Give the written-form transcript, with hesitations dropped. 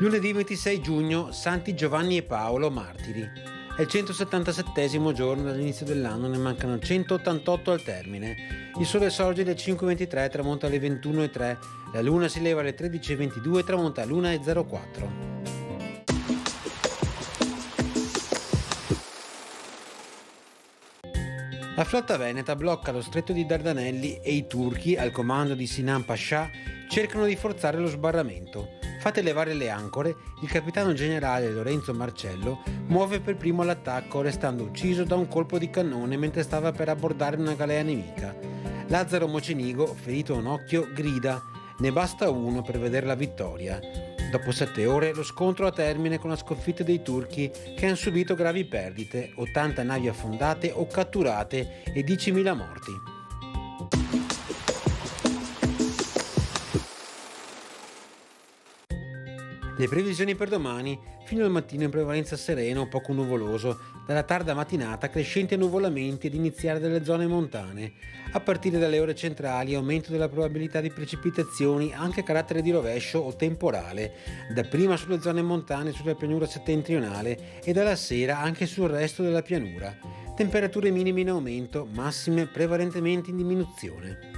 Lunedì 26 giugno, Santi Giovanni e Paolo, martiri. È il 177° giorno dall'inizio dell'anno, ne mancano 188 al termine. Il sole sorge alle 5:23 e tramonta alle 21:03, la luna si leva alle 13:22 e tramonta all'1:04. La flotta veneta blocca lo stretto di Dardanelli e i turchi, al comando di Sinan Pascià, cercano di forzare lo sbarramento. Fatte levare le ancore, il capitano generale Lorenzo Marcello muove per primo all'attacco, restando ucciso da un colpo di cannone mentre stava per abbordare una galea nemica. Lazzaro Mocenigo, ferito a un occhio, grida: "Ne basta uno per vedere la vittoria". Dopo 7 ore lo scontro ha termine con la sconfitta dei turchi, che hanno subito gravi perdite, 80 navi affondate o catturate e 10.000 morti. Le previsioni per domani: fino al mattino in prevalenza sereno o poco nuvoloso, dalla tarda mattinata crescenti annuvolamenti ed iniziare delle zone montane. A partire dalle ore centrali aumento della probabilità di precipitazioni anche a carattere di rovescio o temporale, dapprima sulle zone montane sulla pianura settentrionale e dalla sera anche sul resto della pianura. Temperature minime in aumento, massime prevalentemente in diminuzione.